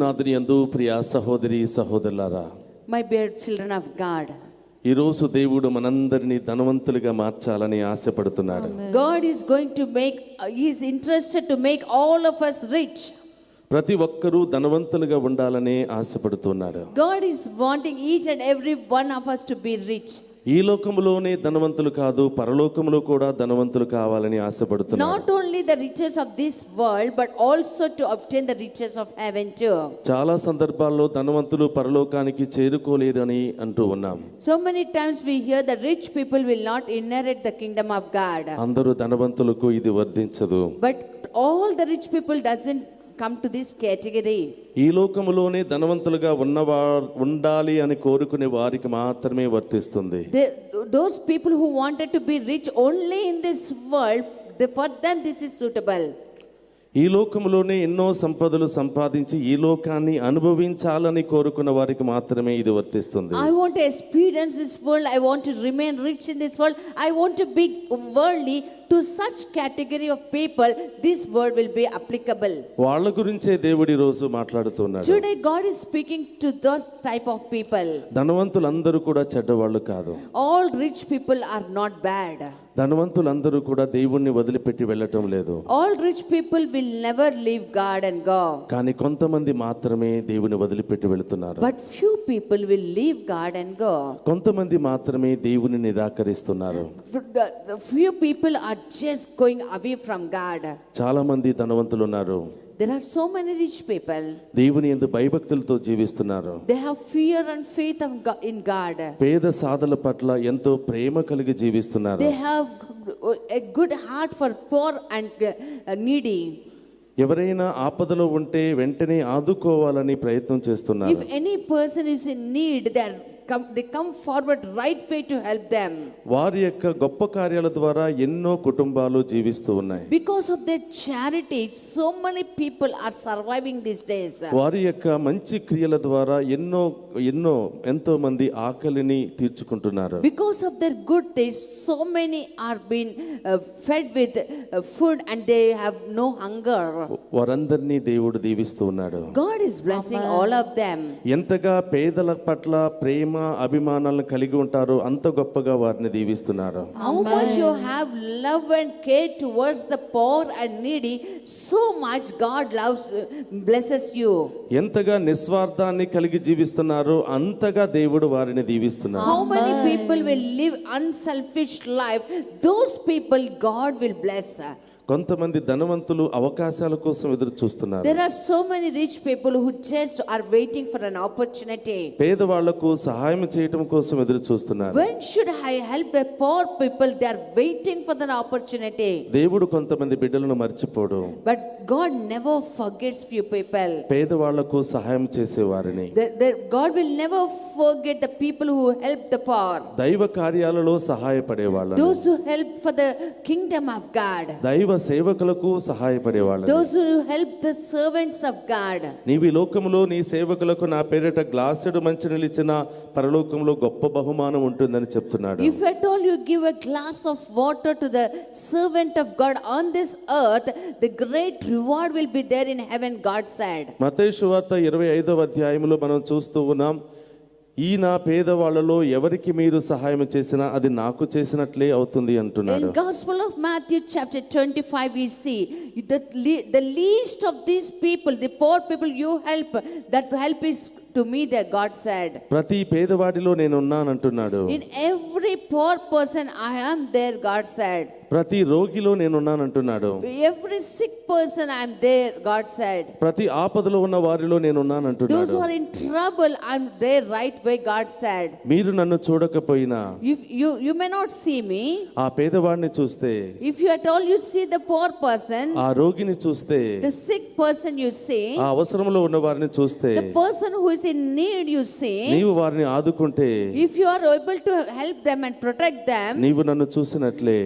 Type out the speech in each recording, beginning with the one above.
యేసునాథుని యందు ప్రియ సహోదరి సహోదరులారా, My dear children of God, ఈ రోజు దేవుడు మనందరినీ ధనవంతులుగా మార్చాలని ఆశపడుతున్నాడు. God is going to make, He is interested to make all of us rich. ప్రతి ఒక్కరూ ధనవంతులుగా ఉండాలని ఆశపడుతున్నాడు. God is wanting each and every one of us to be rich. ఈ లోకములోనే ధనవంతులు కాదు, పరలోకములో కూడా ధనవంతులు కావాలని ఆశపడుతున్నాడు. Not only the riches of this world, but also to obtain the riches of heaven too. చాలా సందర్భాల్లో ధనవంతులు పరలోకానికి చేరుకోలేరని అంటూ ఉన్నాం. So many times we hear the rich people will not inherit the kingdom of God. అందరూ ధనవంతులకు ఇది వర్తించదు. But all the rich people doesn't come to this category. ఈ లోకములోనే ధనవంతులుగా ఉండాలి అని కోరుకునే వారికి మాత్రమే వర్తిస్తుంది. Those people who wanted to be rich only in this world, for them this is suitable. ఈ లోకములోనే ఎన్నో సంపదలు సంపాదించి ఈ లోకాన్ని అనుభవించాలని కోరుకున్న వారికి మాత్రమే ఇది వర్తిస్తుంది. I want to experience this world, I want to remain rich in this world, I want to be worldly. To such category of people, this word will be applicable. వాళ్ళ గురించే దేవుడి రోజు మాట్లాడుతున్నాడు. Today God is speaking to those type of people. ధనవంతులందరూ కూడా చెడ్డవాళ్ళు కాదు. All rich people are not bad. ధనవంతులందరూ కూడా దేవుణ్ణి వదిలిపెట్టి వెళ్ళటం లేదు. All rich people will never leave God and go. కానీ కొంతమంది మాత్రమే దేవుని వదిలిపెట్టి వెళ్తున్నారు. But few people will leave God and go. కొంతమంది మాత్రమే దేవుని నిరాకరిస్తున్నారు. The few people are just going away from God. చాలా మంది ధనవంతులు ఉన్నారు. There are so many rich people. దేవుని యందు భయభక్తులతో జీవిస్తున్నారు. They have fear and faith in God. పేద సాధల పట్ల ఎంతో ప్రేమ కలిగి జీవిస్తున్నారు. They have a good heart for poor and needy. ఎవరైనా ఆపదలో ఉంటే వెంటనే ఆదుకోవాలని ప్రయత్నం చేస్తున్నారు. If any person is in need, they come forward right way to help them. వారి యొక్క గొప్ప కార్యాల ద్వారా ఎన్నో కుటుంబాలు జీవిస్తూ ఉన్నాయి. Because of their charity, so many people are surviving these days. వారి యొక్క మంచి క్రియల ద్వారా ఎంతో మంది ఆకలిని తీర్చుకుంటున్నారు. Because of their good deeds, so many are being fed with food and they have no hunger. వారందరినీ దేవుడు దీవిస్తూ ఉన్నాడు. God is blessing all of them. ఎంతగా పేదల పట్ల ప్రేమ అభిమానాలను కలిగి ఉంటారో అంత గొప్పగా వారిని దీవిస్తున్నారు. How much you have love and care towards the poor and needy, so much God blesses you. ఎంతగా నిస్వార్థాన్ని కలిగి జీవిస్తున్నారో అంతగా దేవుడు వారిని దీవిస్తున్నారు. How many people will live unselfish life, those people God will bless. కొంతమంది ధనవంతులు అవకాశాల కోసం ఎదురు చూస్తున్నారు. There are so many rich people who just are waiting for an opportunity. పేదవాళ్లకు సహాయం చేయటం కోసం ఎదురు చూస్తున్నారు. When should I help the poor people? They are waiting for the opportunity. దేవుడు కొంతమంది బిడ్డలను మర్చిపోడు. But God never forgets few people. పేదవాళ్లకు సహాయం చేసేవారిని. God will never forget the people who help the poor. దైవ కార్యాలలో సహాయపడేవాళ్ళని. Those who help for the kingdom of God. దైవ సేవకులకు సహాయపడేవాళ్ళని. Those who help the servants of God. నీవి లోకములో నీ సేవకులకు నా పేరిట గ్లాసుడు మంచినీళ్ళు ఇచ్చిన పరలోకంలో గొప్ప బహుమానం ఉంటుందని చెప్తున్నాడు. If at all you give a glass of water to the servant of God on this earth, the great reward will be there in heaven, God said. మత్తయి సువార్త 25వ అధ్యాయంలో మనం చూస్తూ ఉన్నాం. ఈ నా పేదవాళ్ళలో ఎవరికి మీరు సహాయం చేసినా అది నాకు చేసినట్లే అవుతుంది అంటున్నాడు. In Gospel of Matthew chapter 25 we see the least of these people, the poor people you help, that help is to me, that God said. ప్రతి పేదవాడిలో నేను ఉన్నానంటున్నాడు. In every poor person I am there, God said. ప్రతి రోగిలో నేను ఉన్నానంటున్నాడు. Every sick person I am there, God said. ప్రతి ఆపదలో ఉన్న వారిలో నేను ఉన్నానంటున్నాడు. Those who are in trouble I am there right way, God said. మీరు నన్ను చూడకపోయినా, If you may not see me, ఆ పేదవాడిని చూస్తే, if you at all you see the poor person, ఆ రోగిని చూస్తే, the sick person you see, ఆ అవసరంలో ఉన్న వారిని చూస్తే, the person who is in need you see, నీవు వారిని ఆదుకుంటే, if you are able to help them and protect them, నీవు నన్ను చూసినట్లే,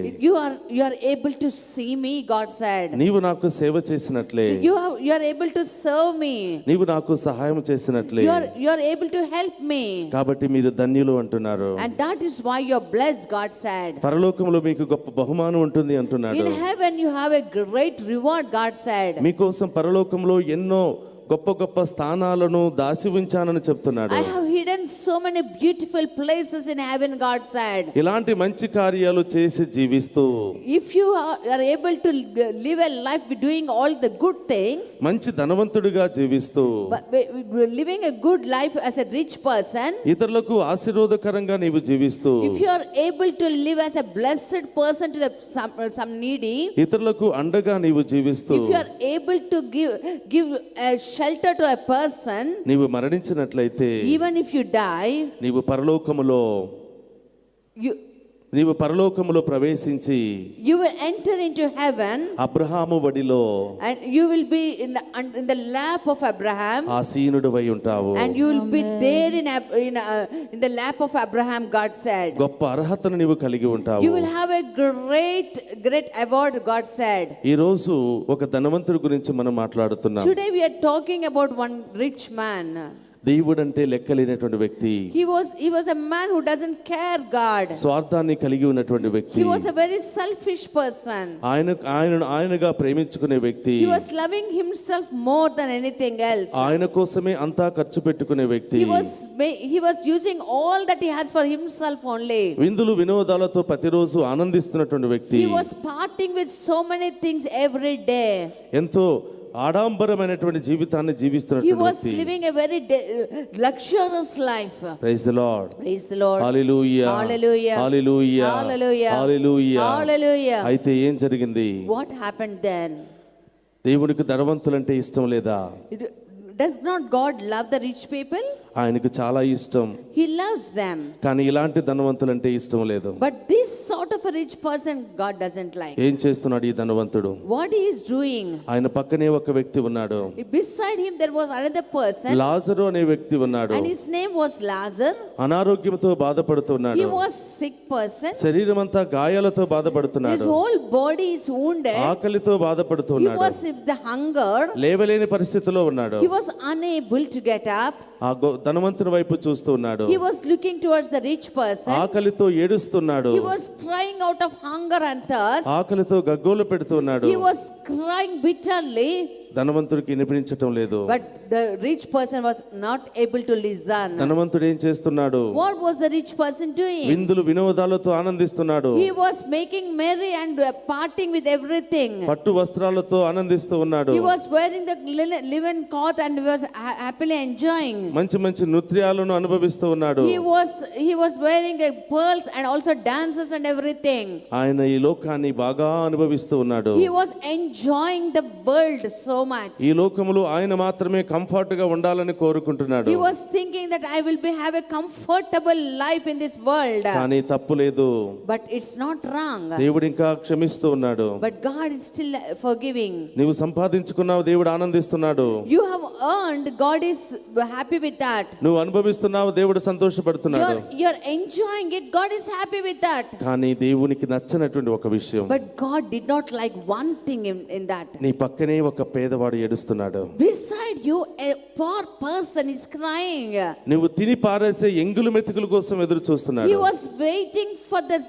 you are able to see me, God said. నీవు నాకు సేవ చేసినట్లే, you are able to serve me, నీవు నాకు సహాయం చేసినట్లే, you are able to help me, కాబట్టి మీరు ధన్యులు అంటున్నారు. and that is why you are blessed, God said. పరలోకంలో మీకు గొప్ప బహుమానం ఉంటుంది అంటున్నాడు. In heaven you have a great reward, God said. మీకోసం పరలోకంలో ఎన్నో గొప్ప గొప్ప స్థానాలను దాచి ఉంచానని చెప్తున్నాడు. I have hidden so many beautiful places in heaven, God said. ఇలాంటి మంచి కార్యాలు చేసి జీవిస్తూ If you are able to live a life doing all the good things, మంచి ధనవంతుడిగా జీవిస్తూ living a good life as a rich person, ఇతరులకు ఆశీర్వాదకరంగా నీవు జీవిస్తూ if you are able to live as a blessed person to some needy, ఇతరులకు అండగా నీవు జీవిస్తూ if you are able to give a shelter to a person, నీవు మరణించినట్లయితే even if you die, నీవు పరలోకములో ప్రవేశించి you will enter into heaven, Abraham వడిలో and you will be in the lap of Abraham, ఆసీనుడివై ఉంటావు. and you will be there in the lap of Abraham, God said. గొప్ప అర్హతను నీవు కలిగి ఉంటావు. You will have a great award, God said. ఈ రోజు ఒక ధనవంతుడి గురించి మనం మాట్లాడుతున్నాం. Today we are talking about one rich man. దేవుడంటే లెక్కలేనటువంటి వ్యక్తి. He was a man who doesn't care God. స్వార్థాన్ని కలిగి ఉన్నటువంటి వ్యక్తి. He was a very selfish person. ఆయనగా ప్రేమించుకునే వ్యక్తి. He was loving himself more than anything else. ఆయన కోసమే అంతా ఖర్చు పెట్టుకునే వ్యక్తి. He was using all that he has for himself only. విందులు వినోదాలతో ప్రతిరోజు ఆనందిస్తున్నటువంటి వ్యక్తి. He was partying with so many things every day. ఎంతో ఆడంబరమైనటువంటి జీవితాన్ని జీవిస్తున్నటువంటి వ్యక్తి. He was living a very luxurious life. Praise the Lord. Praise the Lord. Hallelujah. Hallelujah. Hallelujah. Hallelujah. Hallelujah. Hallelujah. అయితే ఏం జరిగింది? What happened then? దేవునికి ధనవంతులంటే ఇష్టం లేదా? Does not God love the rich people? ఆయనకు చాలా ఇష్టం. He loves them. కానీ ఇలాంటి ధనవంతులంటే ఇష్టం లేదు. But this sort of a rich person God doesn't like. ఏం చేస్తున్నాడు ఈ ధనవంతుడు? What he is doing? ఆయన పక్కనే ఒక వ్యక్తి ఉన్నాడు. Beside him there was another person. లాజరు అనే వ్యక్తి ఉన్నాడు. And his name was Lazarus. అనారోగ్యంతో బాధపడుతున్నాడు. He was sick person. శరీరం అంతా గాయాలతో బాధపడుతున్నాడు. His whole body is wounded. ఆకలితో బాధపడుతున్నాడు. He was with the hunger. లేవలేని పరిస్థితిలో ఉన్నాడు. He was unable to get up. ఆ ధనవంతుని వైపు చూస్తూ ఉన్నాడు. He was looking towards the rich person. ఆకలితో ఏడుస్తున్నాడు. He was crying out of hunger and thirst. ఆకలితో గగ్గోలు పెడుతున్నాడు. He was crying bitterly. ధనవంతుడికి వినిపించటం లేదు. But the rich person was not able to listen. ధనవంతుడు ఏం చేస్తున్నాడు? What was the rich person doing? విందులు వినోదాలతో ఆనందిస్తున్నాడు. He was making merry and partying with everything. పట్టు వస్త్రాలతో ఆనందిస్తూ ఉన్నాడు. He was wearing the linen cloth and was happily enjoying. మంచి మంచి నృత్యాలను అనుభవిస్తూ ఉన్నాడు. He was wearing pearls and also dances and everything. ఆయన ఈ లోకాన్ని బాగా అనుభవిస్తూ ఉన్నాడు. He was enjoying the world so much. ఈ లోకములో ఆయన మాత్రమే కంఫర్ట్ గా ఉండాలని కోరుకుంటున్నాడు. He was thinking that I will have a comfortable life in this world. కానీ తప్పు లేదు. But it's not wrong. దేవుడు ఇంకా క్షమిస్తూ ఉన్నాడు. But God is still forgiving. నీవు సంపాదించుకున్నావు, దేవుడు ఆనందిస్తున్నాడు. You have earned, God is happy with that. నువ్వు అనుభవిస్తున్నావు, దేవుడు సంతోషపడుతున్నాడు. You're enjoying it, God is happy with that. కానీ దేవునికి నచ్చనటువంటి ఒక విషయం. But God did not like one thing in that. నీ పక్కనే ఒక పేదవాడు ఏడుస్తున్నాడు. Beside you a poor person is crying. నువ్వు తిని పారేసే ఎంగులు మెతుకుల కోసం ఎదురు చూస్తున్నాడు. He was waiting for the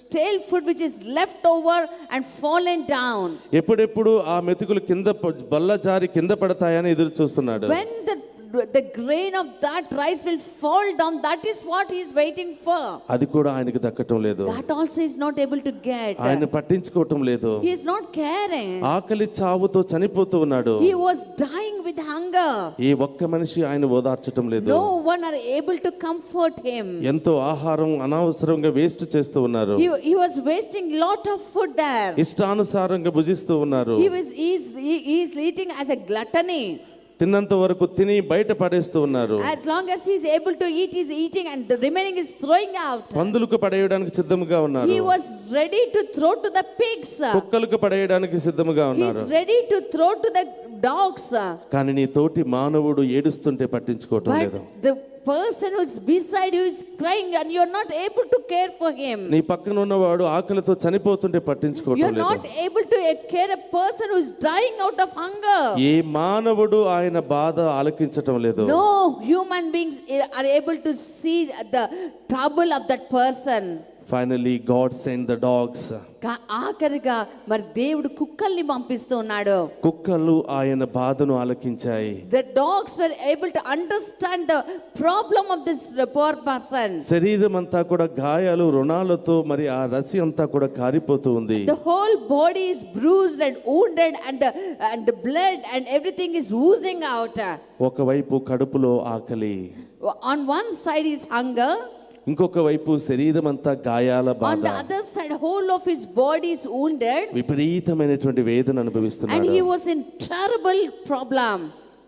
stale food which is left over and fallen down. ఎప్పుడెప్పుడు ఆ మెతుకులు కింద బల్ల జారి కింద పడతాయని ఎదురు చూస్తున్నాడు. When the grain of that rice will fall down, that is what he is waiting for. అది కూడా ఆయనకు దక్కటం లేదు. That also is not able to get. ఆయన పట్టించుకోవటం లేదు. He is not caring. ఆకలి చావుతో చనిపోతూ ఉన్నాడు. He was dying with hunger. ఏ ఒక్క మనిషి ఆయన ఓదార్చటం లేదు. No one are able to comfort him. ఎంతో ఆహారం అనవసరంగా వేస్ట్ చేస్తూ ఉన్నారు. He was wasting lot of food there. ఇష్టానుసారంగా భుజిస్తూ ఉన్నారు. He is eating as a gluttony. తిన్నంత వరకు తిని బయట పడేస్తూ ఉన్నారు. As long as he is able to eat, he is eating and the remaining is throwing out. పందులకు పడేయడానికి సిద్ధంగా ఉన్నారు. He was ready to throw to the pigs. కుక్కలకు పడేయడానికి సిద్ధంగా He ఉన్నారు. is ready to throw to the dogs. కానీ నీ తోటి మానవుడు ఏడుస్తుంటే పట్టించుకోవటం లేదు. But the person who is beside you is crying and you are not able to care for him. నీ పక్కన ఉన్నవాడు ఆకలితో చనిపోతుంటే You పట్టించుకోవటం are లేదు. not able to care a person who is dying out of hunger. ఏ మానవుడు ఆయన బాధ ఆలకించటం లేదు. No human beings are able to see the trouble of that person. Finally, God sent the dogs. ఆఖరిగా మరి దేవుడు కుక్కల్ని పంపిస్తూ ఉన్నాడు. కుక్కలు ఆయన బాధను ఆలకించాయి. The dogs were able to understand the problem of this poor person. శరీరం అంతా కూడా గాయాలు రుణాలతో మరి ఆ రసి అంతా కూడా కారిపోతూ ఉంది. The whole body is bruised and wounded and the blood and everything is oozing out. ఒకవైపు కడుపులో ఆకలి, On one side is hunger, ఇంకొక వైపు శరీరం అంతా గాయాల on బాధ, the other side whole of his body is wounded విపరీతమైనటువంటి వేదన and అనుభవిస్తున్నాడు. he was in terrible problem.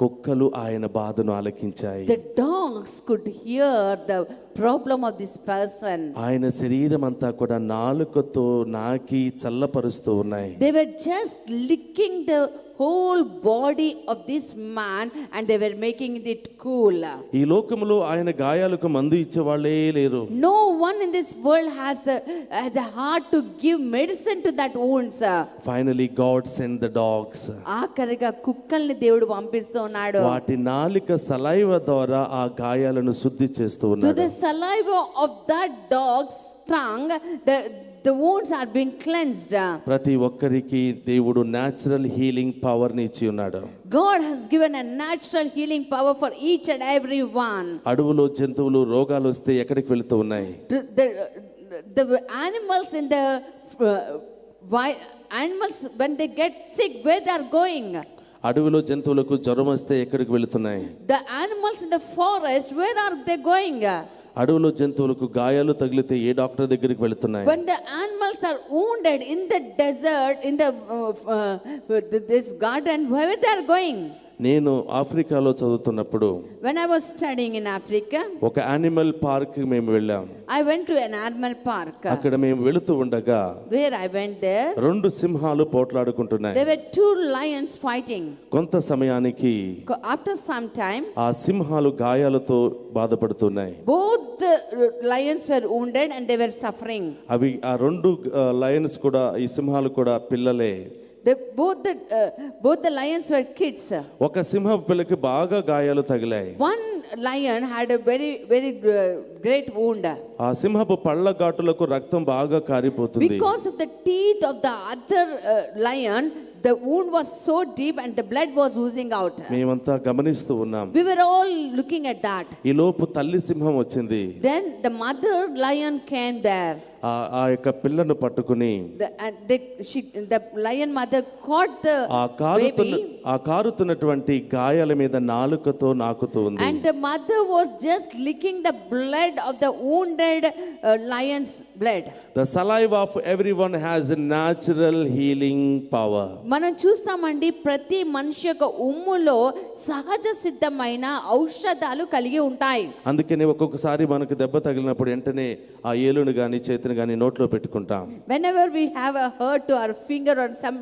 కుక్కలు ఆయన బాధను ఆలకించాయి. The dogs could hear the problem of this person. ఆయన శరీరం అంతా కూడా నాలుకతో నాకి చల్లపరుస్తూ ఉన్నాయి. They were just licking the whole body of this man and they were making it cool. ఈ లోకములో ఆయన గాయాలకు మందు ఇచ్చేవాళ్ళే లేరు. No one in this world has the heart to give medicine to that wounds. Finally, God sent the dogs. ఆఖరిగా కుక్కల్ని దేవుడు పంపిస్తూ ఉన్నాడు. వాటి నాలిక సలైవ ద్వారా ఆ గాయాలను శుద్ధి చేస్తూ To ఉన్నాడు. the saliva of that dog's tongue, the wounds are being cleansed. ప్రతి ఒక్కరికి దేవుడు న్యాచురల్ హీలింగ్ పవర్ ని ఇచ్చి ఉన్నాడు. God has given a natural healing power for each and every one. అడవులో జంతువులు రోగాలు వస్తే ఎక్కడికి వెళుతూ ఉన్నాయి? The animals in the animals when they get sick, where they are going? అడవిలో జంతువులకు జ్వరం వస్తే ఎక్కడికి వెళుతున్నాయి? The animals in the forest, where are they going? అడవిలో జంతువులకు గాయాలు తగిలితే ఏ డాక్టర్ దగ్గరికి వెళుతున్నాయి? When the animals are wounded in the desert, in the this garden, where they are going? నేను ఆఫ్రికాలో చదువుతున్నప్పుడు When I was studying in Africa, ఒక యానిమల్ పార్క్ మేము వెళ్ళాం. I went to an animal park. అక్కడ మేము వెళుతూ ఉండగా Where I went there, రెండు సింహాలు పోట్లాడుకుంటున్నాయి. there were two lions fighting. కొంత సమయానికి After some time, ఆ సింహాలు గాయాలతో బాధపడుతున్నాయి. both the lions were wounded and they were suffering. అవి ఆ రెండు లయన్స్ కూడా ఈ సింహాలు కూడా పిల్లలే. Both the lions were kids. ఒక సింహపు పిల్లకి బాగా గాయాలు తగిలాయి. One lion had a very great wound. ఆ సింహపు పళ్ళ ఘాటులకు రక్తం బాగా కారిపోతుంది. Because of the teeth of the other lion, the wound was so deep and the blood was oozing out. మేమంతా గమనిస్తూ ఉన్నాం. We were all looking at that. ఈ లోపు తల్లి సింహం వచ్చింది. Then the mother lion came there. ఆ యొక్క పిల్లను పట్టుకుని The lion mother caught the baby. ఆ కారుతున్నటువంటి గాయాల మీద నాలుకతో నాకుతూ ఉంది. And the mother was just licking the blood of the wounded lion's blood. The saliva of everyone has a natural healing power. మనం చూస్తామండి, ప్రతి మనిషి యొక్క ఉమ్ములో సహజ సిద్ధమైన ఔషధాలు కలిగి ఉంటాయి. అందుకనే ఒక్కొక్కసారి మనకు దెబ్బ తగిలినప్పుడు వెంటనే ఆ ఏలును గాని చేతిని గాని నోట్లో పెట్టుకుంటాం. Whenever we have a hurt to our finger or some,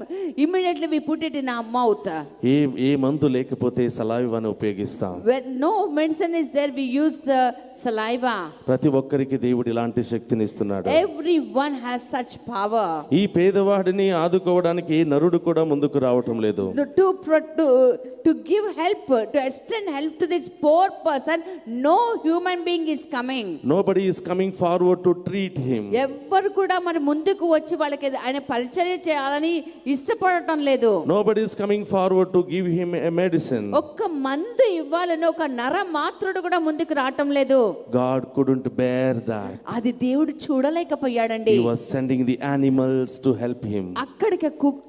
immediately we put it in our mouth. ఏ మందు లేకపోతే సలైవాను ఉపయోగిస్తాం. When no medicine is there, we use the saliva. ప్రతి ఒక్కరికి దేవుడు ఇలాంటి శక్తిని ఇస్తున్నాడు. Everyone has such power. ఈ పేదవాడిని ఆదుకోవడానికి ఏ నరుడు కూడా ముందుకు రావటం లేదు. To give help, to extend help to this poor person, no human being is coming. Nobody is coming forward to treat him. ఎవ్వరు కూడా మరి ముందుకు వచ్చి వాళ్ళకి ఆయన పరిచర్య చేయాలని ఇష్టపడటం లేదు. Nobody is coming forward to give him a medicine. ఒక్క మందు ఇవ్వాలని ఒక నర మాత్రుడు కూడా ముందుకు రావటం లేదు. God couldn't bear that. అది దేవుడు చూడలేకపోయాడండి. He was sending the animals to help him.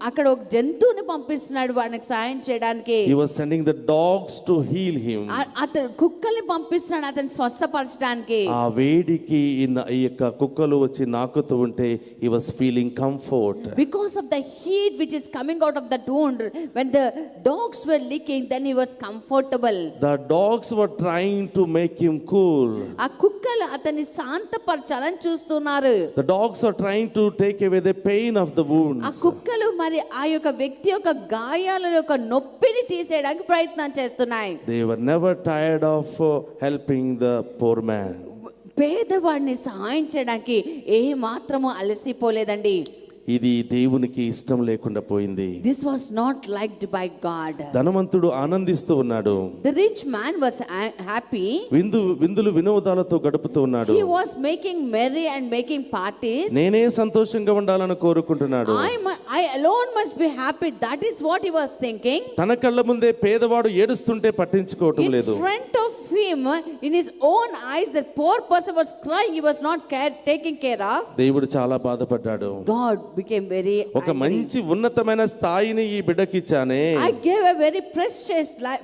అక్కడ ఒక జంతువుని పంపిస్తున్నాడు వానికి సాయం చేయడానికి. He was sending the dogs to heal him. అతను కుక్కల్ని పంపిస్తున్నాడు అతన్ని స్వస్థపరచడానికి. ఆ వేడికి ఈ యొక్క కుక్కలు వచ్చి నాకుతూ ఉంటే he was feeling comfort. Because of the heat which is coming out of that wound, when the dogs were licking, then he was comfortable. The dogs were trying to make him cool. ఆ కుక్కలు అతన్ని శాంతపరచాలని చూస్తున్నారు. The dogs are trying to take away the pain of the wounds. ఆ కుక్కలు మరి ఆ యొక్క వ్యక్తి యొక్క గాయాల యొక్క నొప్పిని తీసేయడానికి ప్రయత్నం చేస్తున్నాయి. They were never tired of helping the poor man. పేదవాడిని సహాయం చేయడానికి ఏ మాత్రము అలసిపోలేదండి. ఇది దేవునికి ఇష్టం లేకుండా పోయింది. This was not liked by God. ధనవంతుడు ఆనందిస్తూ ఉన్నాడు. The rich man was happy. విందులు వినోదాలతో గడుపుతూ ఉన్నాడు. He was making merry and making parties. నేనే సంతోషంగా ఉండాలని కోరుకుంటున్నాడు. I alone must be happy. That is what he was thinking. తన కళ్ళ ముందే పేదవాడు ఏడుస్తుంటే పట్టించుకోవటం లేదు. In front of him, in his own eyes, the poor person was crying. He was not taking care of. దేవుడు చాలా బాధపడ్డాడు. God became very ఒక మంచి ఉన్నతమైన స్థాయిని ఈ బిడ్డకి ఇచ్చానే. I gave a very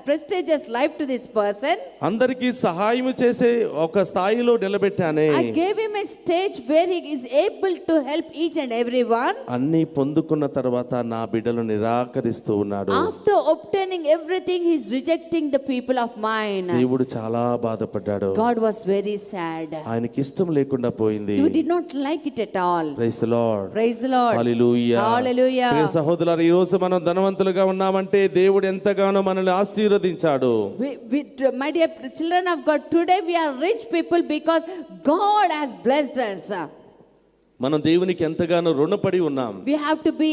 prestigious life to this person. అందరికీ సహాయం చేసే ఒక స్థాయిలో నిలబెట్టానే. I gave him a stage where he is able to help each and everyone. అన్ని పొందుకున్న తర్వాత నా బిడ్డలు నిరాకరిస్తూ ఉన్నాడు. After obtaining everything, he is rejecting the people of mine. దేవుడు చాలా బాధపడ్డాడు. God was very sad. ఆయనకి ఇష్టం లేకుండా పోయింది. He did not like it at all. Praise the Lord. Praise the Lord. Hallelujah. Hallelujah. ప్రియ సహోదరులారా, ఈ రోజు మనం ధనవంతులుగా ఉన్నామంటే దేవుడు ఎంతగానో మనల్ని ఆశీర్వదించాడు. My dear children of God, today we are rich people because God has blessed us. మనం దేవునికి ఎంతగానో రుణపడి ఉన్నాం. We have to be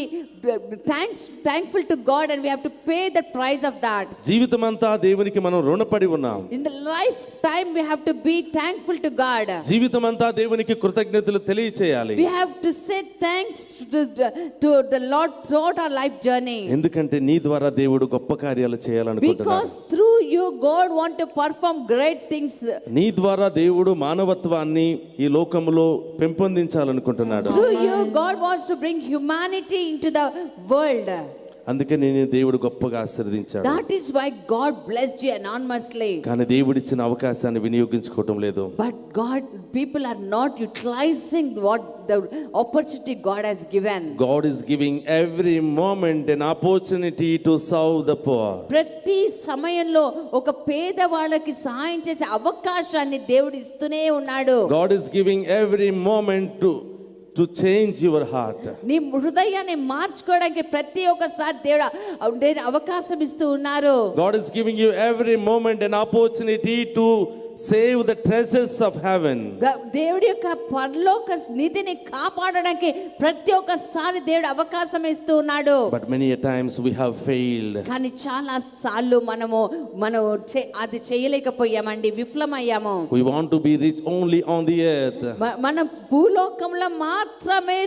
thankful to God and we have to pay the price of that. జీవితమంతా దేవునికి మనం రుణపడి ఉన్నాం. In the lifetime we have to be thankful to God. జీవితమంతా దేవునికి కృతజ్ఞతలు తెలియచేయాలి. We have to say thanks to the Lord throughout our life journey. ఎందుకంటే నీ ద్వారా దేవుడు గొప్ప కార్యాలు చేయాలనుకుంటున్నాడు. Because through you God want to perform great things. నీ ద్వారా దేవుడు మానవత్వాన్ని ఈ లోకములో పెంపొందించాలనుకుంటున్నాడు. Through you God wants to bring humanity into the world. అందుకే నేను దేవుడు గొప్పగా ఆశీర్వదించాడు. That is why God blessed you enormously. కానీ దేవుడిచ్చిన అవకాశాన్ని వినియోగించుకోవటం లేదు. But people are not utilizing what the opportunity God has given. God is giving every moment an opportunity to serve the poor. ప్రతి సమయంలో ఒక పేదవాళ్ళకి సహాయం చేసే అవకాశాన్ని దేవుడు ఇస్తూనే ఉన్నాడు. God is giving every moment to change your heart. నీ హృదయాన్ని మార్చుకోవడానికి ప్రతి ఒక్కసారి దేవుడు అవకాశం ఇస్తూ ఉన్నారు. God is giving you every moment an opportunity to save the treasures of heaven. దేవుడి యొక్క పరలోక నిధిని కాపాడడానికి ప్రతి ఒక్కసారి దేవుడు అవకాశం ఇస్తూ ఉన్నాడు. But many a times we have failed. కానీ చాలా సార్లు మనం అది చేయలేకపోయామండి, విఫలమయ్యాము. We want to be rich only on the earth. మనం భూలోకంలో మాత్రమే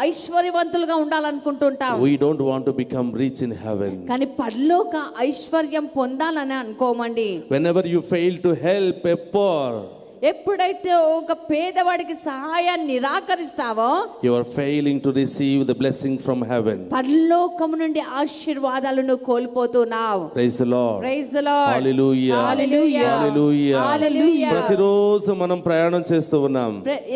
ఐశ్వర్యవంతులుగా ఉండాలనుకుంటుంటాం. We don't want to become rich in heaven. కానీ పరలోక ఐశ్వర్యం పొందాలని అనుకోమండి. Whenever you fail to help a poor, ఎప్పుడైతే ఒక పేదవాడికి సహాయాన్ని నిరాకరిస్తావో you are failing to receive the blessing from heaven. పరలోకము నుండి ఆశీర్వాదాలను కోల్పోతున్నావు. Praise the Lord. Praise the Lord. Hallelujah. Hallelujah. Hallelujah. Hallelujah. ప్రతిరోజు మనం ప్రయాణం చేస్తూ ఉన్నాం.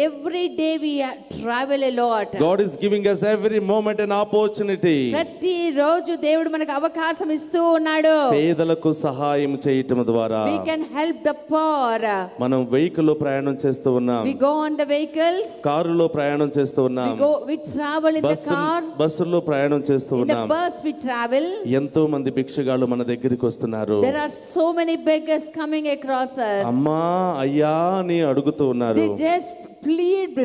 Every day we travel a lot. God is giving us every moment an opportunity. ప్రతి రోజు దేవుడు మనకు అవకాశం ఇస్తూ ఉన్నాడు. పేదలకు సహాయం చేయటం ద్వారా We can help the poor. మనం వెహికల్ లో ప్రయాణం చేస్తూ ఉన్నాం. We go on the vehicles. కారులో ప్రయాణం చేస్తూ ఉన్నాం. We travel in the car. బస్సుల్లో ప్రయాణం చేస్తూ In the ఉన్నాం. bus we travel. ఎంతో మంది భిక్షగాళ్ళు మన దగ్గరికి వస్తున్నారు. There are so many beggars coming across us. అమ్మా అయ్యా అని అడుగుతూ ఉన్నారు. They just plead,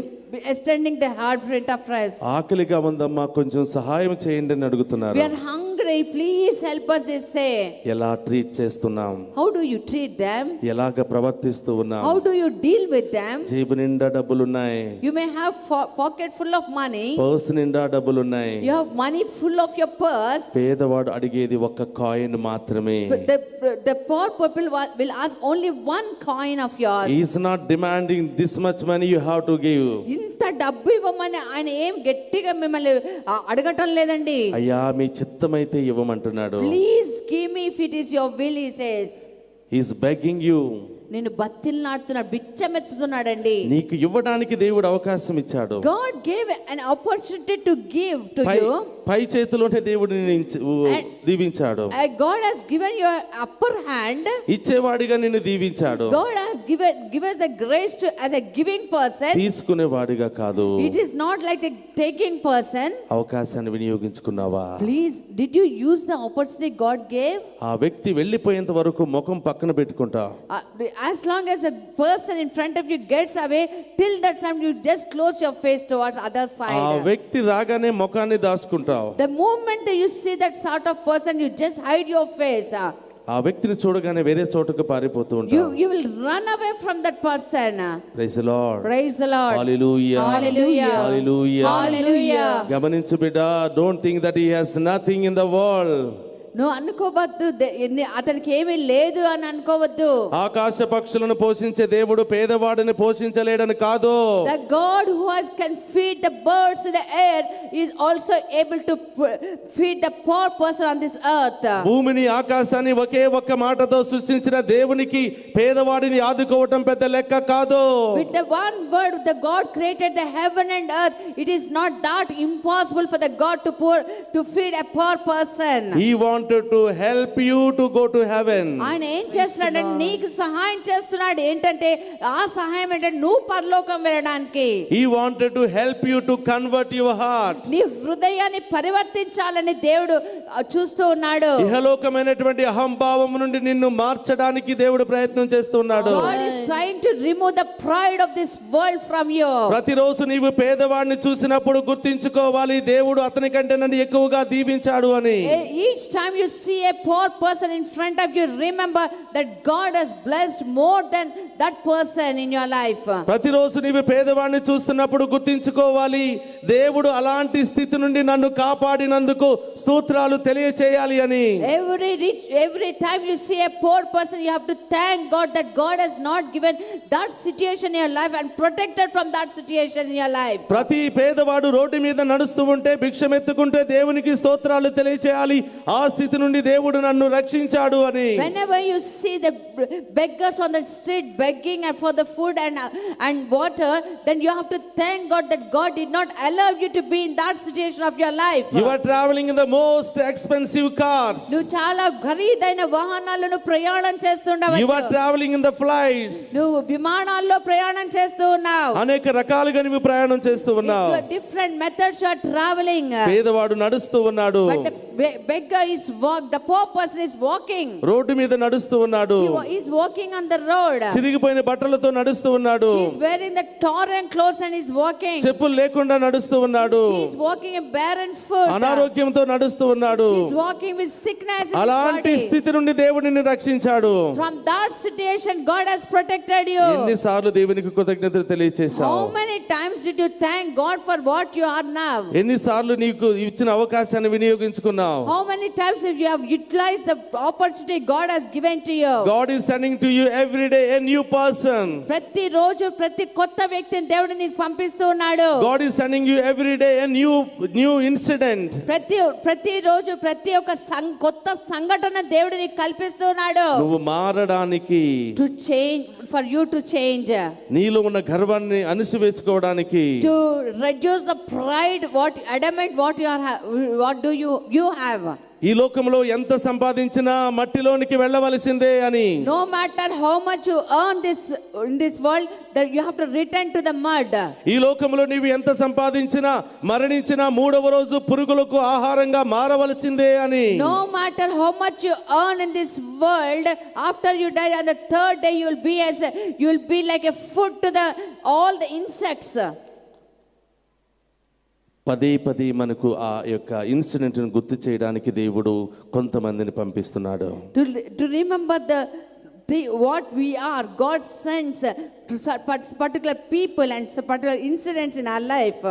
extending the hard print of us. ఆకలిగా ఉందమ్మా, కొంచెం సహాయం చేయండి అని అడుగుతున్నారు. We are hungry, please help us, they say. ఎలా ట్రీట్ చేస్తున్నాం? How do you treat them? ఎలాగ ప్రవర్తిస్తూ ఉన్నాం? How do you deal with them? జేబు నిండా డబ్బులున్నాయి. You may have pocket full of money. Purse నిండా డబ్బులున్నాయి. You have money full of your purse. పేదవాడు అడిగేది ఒక్క కాయిన్ మాత్రమే. The poor people will ask only one coin of yours. He is not demanding this much money you have to give. ఇంత డబ్బు ఇవ్వమని ఆయన ఏం గట్టిగా మిమ్మల్ని అడగటం లేదండి. అయ్యా మీ చిత్తమైతే ఇవ్వమంటున్నాడు. Please give me if it is your will, he says. He is begging you. నేను బతిల్లాడుతున్నాడు, బిచ్చమెత్తుతున్నాడండి. నీకు ఇవ్వడానికి దేవుడు అవకాశం ఇచ్చాడు. God gave an opportunity to give to you. పై చేతిలోనే దేవుడు నిన్ను దీవించాడు. God has given you upper hand. ఇచ్చేవాడిగా నిన్ను దీవించాడు. God has give us the grace to as a giving person. తీసుకునేవాడిగా కాదు. It is not like a taking person. అవకాశాన్ని వినియోగించుకున్నావా? Please, did you use the opportunity God gave? ఆ వ్యక్తి వెళ్ళిపోయేంత వరకు ముఖం పక్కన పెట్టుకుంటా. as long as the person in front of you gets away, till that time you just close your face towards other ఆ side. వ్యక్తి రాగానే ముఖాన్ని దాచుకుంటావు. The moment that you see that sort of person, you just hide your face. ఆ వ్యక్తిని చూడగానే వేరే చోటుకు పారిపోతూ ఉంటావు. You will run away from that person. Praise the Lord. Praise the Lord. Hallelujah. Hallelujah. Hallelujah. Hallelujah. గమనించు బిడ్డ, don't think that he has nothing in the world. నువ్వు అనుకోవద్దు అతనికి ఏమీ లేదు అని అనుకోవద్దు. ఆకాశ పక్షులను పోషించే దేవుడు పేదవాడిని పోషించలేడని కాదు. The God who can feed the birds in the air is also able to feed the poor person on this earth. భూమిని ఆకాశాన్ని ఒకే ఒక్క మాటతో సృష్టించిన దేవునికి పేదవాడిని ఆదుకోవటం పెద్ద లెక్క కాదు. With the one word the God created the heaven and earth, it is not that impossible for the God to feed a poor person. He wanted to help you to go to heaven. ఆయన ఏం చేస్తున్నాడు? నీకు సహాయం చేస్తున్నాడు. ఏంటంటే ఆ సహాయం ఏంటంటే నువ్వు పరలోకం వెళ్ళడానికి. He wanted to help you to convert your heart. నీ హృదయాన్ని పరివర్తించాలని దేవుడు చూస్తూ ఉన్నాడు. ఇహలోకమైనటువంటి అహంభావం నుండి నిన్ను మార్చడానికి దేవుడు ప్రయత్నం చేస్తున్నాడు. God is trying to remove the pride of this world from you. ప్రతిరోజు నీవు పేదవాడిని చూసినప్పుడు గుర్తించుకోవాలి, దేవుడు అతని కంటే నన్ను ఎక్కువగా దీవించాడు అని. Each time you see a poor person in front of you, remember that God has blessed more than that person in your life. ప్రతిరోజు నీవు పేదవాడిని చూస్తున్నప్పుడు గుర్తించుకోవాలి, దేవుడు అలాంటి స్థితి నుండి నన్ను కాపాడినందుకు స్తోత్రాలు తెలియచేయాలి అని. Every time you see a poor person, you have to thank God that God has not given that situation in your life and protected from that situation in your life. ప్రతి పేదవాడు రోడ్డు మీద నడుస్తూ ఉంటే భిక్షమెత్తుకుంటే దేవునికి స్తోత్రాలు తెలియచేయాలి, ఆ స్థితి నుండి దేవుడు నన్ను రక్షించాడు అని. Whenever you see the beggars on the street begging for the food and water, then you have to thank God that God did not allow you to be in that situation of your life. You are traveling in the most expensive cars. నువ్వు చాలా ఖరీదైన వాహనాలను ప్రయాణం చేస్తుండవచ్చు. You are traveling in the flights. నువ్వు విమానాల్లో ప్రయాణం చేస్తూ ఉన్నావు. అనేక రకాలుగా నువ్వు ప్రయాణం చేస్తూ ఉన్నావు. Different methods you are traveling. పేదవాడు నడుస్తూ ఉన్నాడు. But the beggar is the poor person is walking. Road మీద నడుస్తూ ఉన్నాడు. He is walking on the road. చిరిగిపోయిన బట్టలతో నడుస్తూ ఉన్నాడు. He is wearing the torn clothes and is walking. చెప్పులు లేకుండా నడుస్తూ ఉన్నాడు. He is walking a barren foot. అనారోగ్యంతో నడుస్తూ ఉన్నాడు. He is walking with sickness in his అలాంటి body. స్థితి నుండి దేవుడు నిన్ను రక్షించాడు. From that situation God has protected you. ఎన్నిసార్లు దేవునికి కృతజ్ఞతలు తెలియచేశావు? How many times did you thank God for what you are now? ఎన్నిసార్లు నీకు ఇచ్చిన అవకాశాన్ని వినియోగించుకున్నావు? How many times have you utilized the opportunity God has given to you? God is sending to you every day a new person. ప్రతి రోజు ప్రతి కొత్త వ్యక్తిని దేవుడు నీకు పంపిస్తూ ఉన్నాడు. God is sending you every day a new incident. ప్రతి రోజు ప్రతి ఒక్క కొత్త సంఘటన దేవుడు నీకు కల్పిస్తూ ఉన్నాడు. నువ్వు మారడానికి, To change, for you to change. నీలో ఉన్న గర్వాన్ని అణిసివేసుకోవడానికి, To reduce the pride, what do you have? ఈ లోకంలో ఎంత సంపాదించినా మట్టిలోనికి వెళ్ళవలసిందే అని. No matter how much you earn in this world, that you have to return to the mud. ఈ లోకంలో నీవు ఎంత సంపాదించినా మరణించినా మూడవ రోజు పురుగులకు ఆహారంగా మారవలసిందే అని. No matter how much you earn in this world, after you die on the third day you will be like a food to all the insects. పదే మనకు ఆ యొక్క ఇన్సిడెంట్ ను గుర్తు చేయడానికి దేవుడు కొంతమందిని పంపిస్తున్నాడు. To remember what we are, God sends particular people and particular incidents in our life.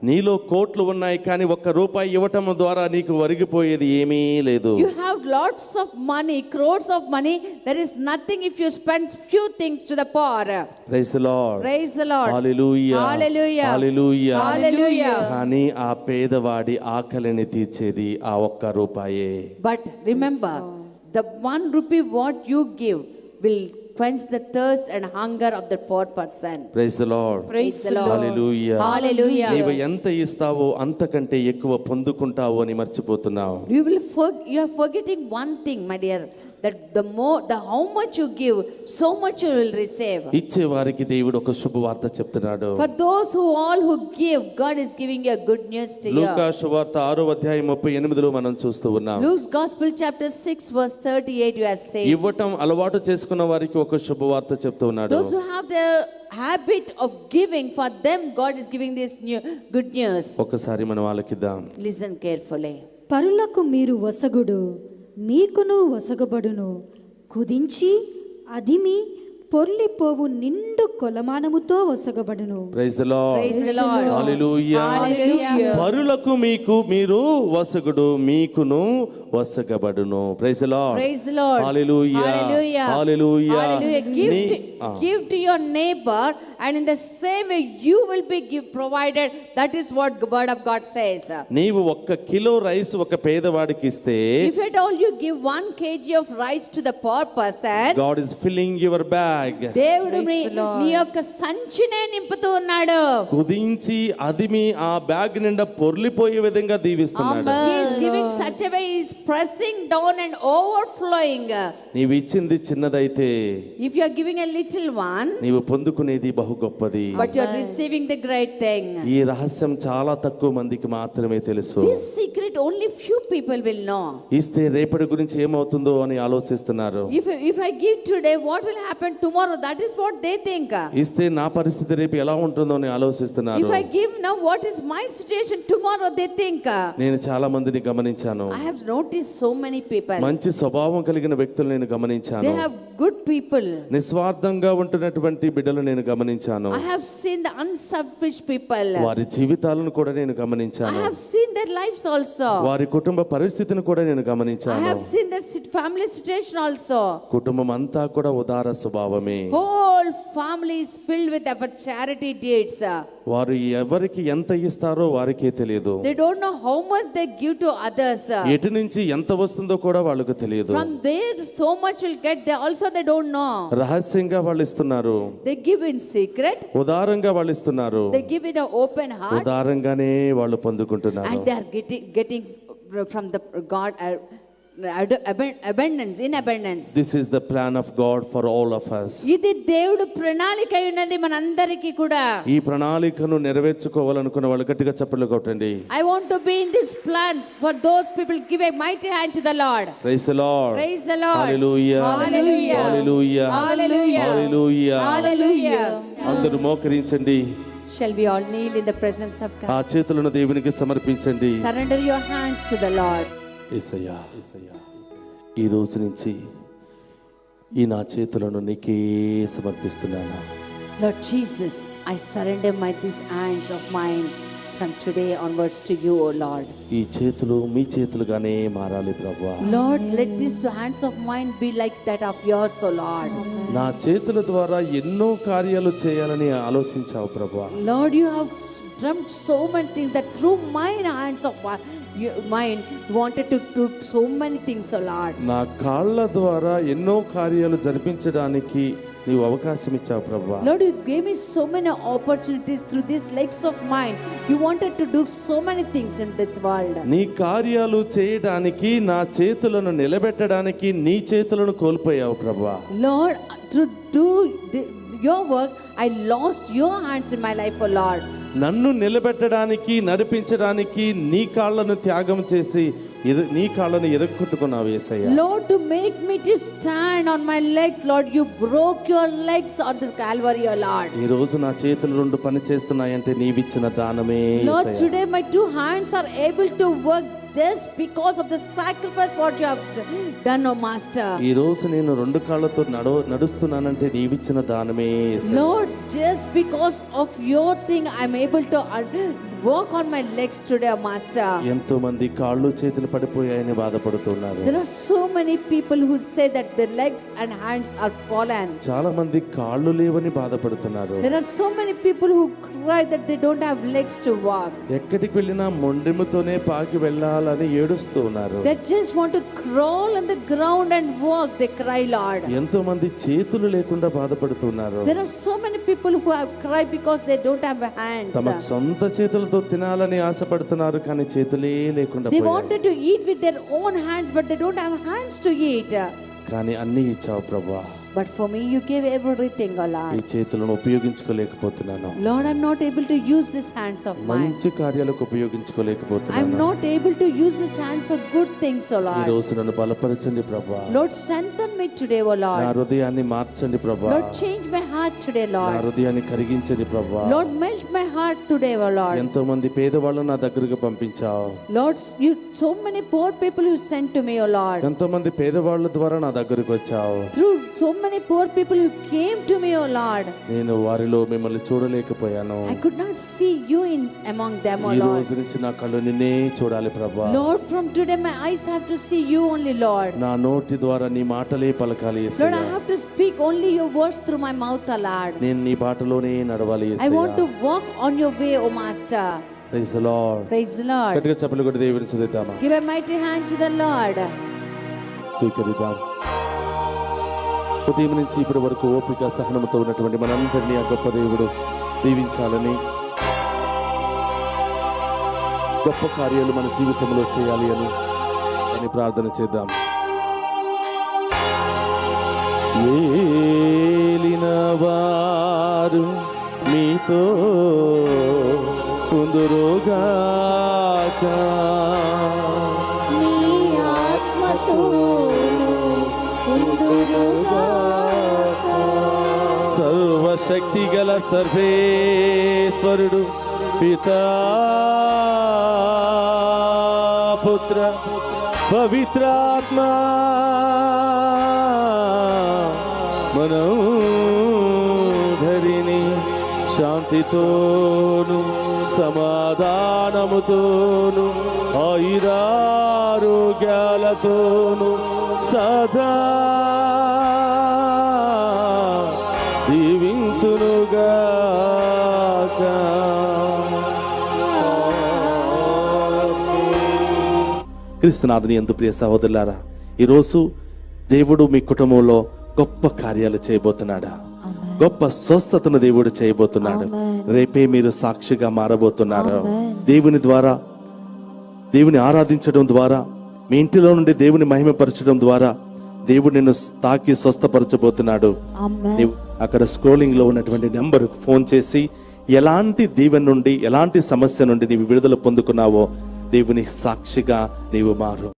నీలో కోట్లు ఉన్నాయి, కానీ ఒక్క రూపాయి ఇవ్వటం ద్వారా నీకు ఒరిగిపోయేది ఏమీ లేదు. You have lots of money, crores of money. There is nothing if you spend few things to the poor. Praise the Lord. Praise the Lord. Hallelujah. Hallelujah. Hallelujah. Hallelujah. కానీ ఆ పేదవాడి ఆకలిని తీర్చేది ఆ ఒక్క రూపాయే. But remember, the 1 rupee what you give will quench the thirst and hunger of the poor person. Praise the Lord. Praise the Lord. Hallelujah. Hallelujah. నీవు ఎంత ఇస్తావో అంతకంటే ఎక్కువ పొందుకుంటావు అని మర్చిపోతున్నావు. You are forgetting one thing, my dear. that the how much you give, so much you will receive. ఇచ్చే వారికి దేవుడు ఒక శుభవార్త చెప్తున్నాడు. For those who give, God is giving you a good news to you. లూకా సువార్త 6:38 మనం చూస్తూ ఉన్నాం. Luke's Gospel chapter 6 verse 38 you are saying. ఇవ్వటం అలవాటు చేసుకున్న వారికి ఒక శుభవార్త చెప్తూ ఉన్నాడు. Those who have the habit of giving, for them God is giving this good news. ఒకసారి మనం ఆలకిద్దాం. Listen carefully. పరులకు మీరు వసగుడు, మీకును వసగబడును. కుదించి అదిమి పొర్లిపోవు నిండు కొలమానముతో వసగబడును. Praise the Lord. Praise the Lord. Hallelujah. Hallelujah. పరులకు మీరు వసగుడు, మీకును వసగబడును. Praise the Lord. Praise the Lord. Hallelujah. Hallelujah. Hallelujah. Hallelujah. Give to your neighbor, and in the same way you will be provided. That is what the word of God says. నీవు 1 kilo rice ఒక పేదవాడికి ఇస్తే, If at all you give 1 kg of rice to the poor person, God is filling your bag. దేవుడు Praise the Lord. నీ యొక్క సంచినే నింపుతూ ఉన్నాడు. కుదించి అదిమి ఆ బ్యాగ్ నిండా పొర్లిపోయే విధంగా దీవిస్తున్నాడు. He is giving such a way, he is pressing down and overflowing. నీవు ఇచ్చింది చిన్నదైతే If you are giving a little one, నీవు పొందుకునేది బహు గొప్పది. but you are receiving the great thing. ఈ రహస్యం చాలా తక్కువ మందికి మాత్రమే తెలుసు. This secret only few people will know. ఇస్తే రేపటి గురించి ఏమవుతుందో అని ఆలోచిస్తున్నారు. If I give today, what will happen tomorrow? That is what they think. ఇస్తే నా పరిస్థితి రేపు ఎలా ఉంటుందో అని ఆలోచిస్తున్నారు. If I give now, what is my situation tomorrow? They think. నేను చాలా మందిని గమనించాను. I have noticed so many people. మంచి స్వభావం కలిగిన వ్యక్తులు నేను గమనించాను. They have good people. నిస్వార్థంగా ఉంటున్నటువంటి బిడ్డలు నేను గమనించాను. I have seen the unselfish people. వారి జీవితాలను కూడా నేను I గమనించాను. have seen their lives also. వారి కుటుంబ పరిస్థితిని కూడా నేను I గమనించాను. have seen their family situation also. కుటుంబం అంతా కూడా ఉదార స్వభావమే. Whole family is filled with our charity deeds. వారు ఎవరికి ఎంత ఇస్తారో వారికే తెలియదు. They don't know how much they give to others. ఎటు నుంచి ఎంత వస్తుందో కూడా వాళ్ళకు తెలియదు. From there so much will get, they don't know. రహస్యంగా వాళ్ళు ఇస్తున్నారు. They give in secret. ఉదారంగా వాళ్ళు ఇస్తున్నారు. They give with an open heart. ఉదారంగానే వాళ్ళు పొందుకుంటున్నారు. And they are getting from the God abundance, in abundance. This is the plan of God for all of us. ఇది దేవుడు ప్రణాళిక ఉన్నది మనందరికీ కూడా. ఈ ప్రణాళికను నెరవేర్చుకోవాలనుకున్న వాళ్ళు గట్టిగా చప్పట్లు కొట్టండి. I want to be in this plan. For those people, give a mighty hand to the Lord. Praise the Lord. Praise the Lord. Hallelujah. Hallelujah. Hallelujah. Hallelujah. Hallelujah. Hallelujah. అందరూ మోకరించండి. Shall we all kneel in the presence of ఆ God? చేతులను దేవునికి సమర్పించండి. Surrender your hands to the Lord. యేసయ్యా, ఈ రోజు నుంచి ఈ నా చేతులను నీకే సమర్పిస్తున్నాను. Lord Jesus, I surrender these hands of mine from today onwards to you, O Lord. ఈ చేతులు మీ చేతులుగానే మారాలి ప్రభువా. Lord, let these hands of mine be like that of yours, O Lord. నా చేతుల ద్వారా ఎన్నో కార్యాలు చేయాలని ఆలోచించావు ప్రభువా. Lord, you have dreamt so many things that through mine hands of mine you wanted to do so many things, O Lord. నా కాళ్ళ ద్వారా ఎన్నో కార్యాలు జరిపించడానికి నీవు అవకాశం ఇచ్చావు ప్రభువా. Lord, you gave me so many opportunities through these legs of mine. You wanted to do so many things in this world. నీ కార్యాలు చేయడానికి, నా చేతులను నిలబెట్టడానికి నీ చేతులను కోల్పోయావు ప్రభువా. Lord, to do your work, I lost your hands in my life, O Lord. నన్ను నిలబెట్టడానికి, నడిపించడానికి నీ కాళ్ళను త్యాగం చేసి నీ కాళ్ళను ఇరక్కొట్టుకున్నావు యేసయ్యా. Lord, to make me to stand on my legs, Lord, you broke your legs on the Calvary, O Lord. ఈ రోజు నా చేతులు రెండు పని చేస్తున్నాయంటే నీవిచ్చిన దానమే Lord, Yesayya. today my two hands are able to work just because of the sacrifice what you have done, O Master. ఈ రోజు నేను రెండు కాళ్ళతో నడుస్తున్నానంటే నీవిచ్చిన దానమే యేసయ్యా. Lord, just because of your thing, I'm able to walk on my legs today, O Master. ఎంతో మంది కాళ్ళు చేతులు పడిపోయాయని బాధపడుతున్నారు. There are so many people who say that their legs and hands are fallen. చాలా మంది కాళ్ళు లేవని బాధపడుతున్నారు. There are so many people who cry that they don't have legs to walk. ఎక్కడికి వెళ్ళినా మొండెముతోనే పాకి వెళ్ళాలని ఏడుస్తూ ఉన్నారు. They just want to crawl on the ground and walk. They cry, Lord. ఎంతో మంది చేతులు లేకుండా బాధపడుతున్నారు. There are so many people who have cried because they don't have hands. తమ సొంత చేతులతో తినాలని ఆశపడుతున్నారు, కానీ చేతులే లేకుండా They పోయాయి. wanted to eat with their own hands, but they don't have hands to eat. కానీ అన్నీ ఇచ్చావు ప్రభా. But for me, you gave everything, O ఈ Lord. చేతులను ఉపయోగించుకోలేకపోతున్నాను. Lord, I'm not able to use these hands of mine. మంచి కార్యాలకు I'm ఉపయోగించుకోలేకపోతున్నాను. not able to use these hands for good things, O ఈ Lord. రోజు నన్ను బలపరచండి ప్రభా. Lord, strengthen me today, O నా Lord. హృదయాన్ని మార్చండి ప్రభా. Lord, change my heart today, నా Lord. హృదయాన్ని కరిగించండి ప్రభా. Lord, melt my heart today, O Lord. ఎంతో మంది పేదవాళ్ళను నా దగ్గరకు పంపించావు. Lord, you so many poor people you sent to me, O Lord. ఎంతో మంది పేదవాళ్ళ ద్వారా నా దగ్గరకు వచ్చావు. Through so many poor people who came to me, O Lord. నేను వారిలో మిమ్మల్ని చూడలేకపోయాను. I could not see you in among them, O ఈ Lord. రోజు నుంచి నా కళ్ళు నిన్నే చూడాలి ప్రభా. Lord, from today my eyes have to see you only, Lord. నా నోటి ద్వారా నీ మాటలే పలకాలి Lord, Yesayya. I have to speak only your words through my mouth, O Lord. నేను నీ బాటలోనే నడవాలి I యేసయ్యా. want to walk on your way, O Master. Praise the Lord. Praise the Lord. గట్టిగా చప్పట్లు కొట్టి దేవుని స్తుతిద్దామా. Give a mighty hand to the Lord. స్వీకరిద్దాం. ఉదయం నుంచి ఇప్పటి వరకు ఓపిక సహనంతో ఉన్నటువంటి మనందరినీ ఆ గొప్ప దేవుడు దీవించాలని, గొప్ప కార్యాలు మన జీవితంలో చేయాలి అని ప్రార్థన చేద్దాం. ఏలిన వారు మీతో ఉందురుగాక, మీ ఆత్మతోను ఉందురుగాక. సర్వశక్తి గల సర్వేశ్వరుడు పితా పుత్ర పవిత్రాత్మ మనోధరిని శాంతితోను సమాధానముతోను ఆయురారోగ్యాలతోను సదా దీవించునుగాక. క్రీస్తునాథుని యందు ప్రియ సహోదరులారా, ఈరోజు దేవుడు మీ కుటుంబంలో గొప్ప కార్యాలు చేయబోతున్నాడా? గొప్ప స్వస్థతను దేవుడు చేయబోతున్నాడు. రేపే మీరు సాక్షిగా మారబోతున్నారు. దేవుని ద్వారా, దేవుని ఆరాధించడం ద్వారా, మీ ఇంటిలో నుండి దేవుని మహిమపరచడం ద్వారా దేవుడు నిన్ను తాకి స్వస్థపరచబోతున్నాడు. నీవు అక్కడ స్క్రోలింగ్ లో ఉన్నటువంటి నెంబర్ ఫోన్ చేసి ఎలాంటి దీవెన నుండి, ఎలాంటి సమస్య నుండి నీవు విడుదల పొందుకున్నావో దేవుని సాక్షిగా నీవు మారు.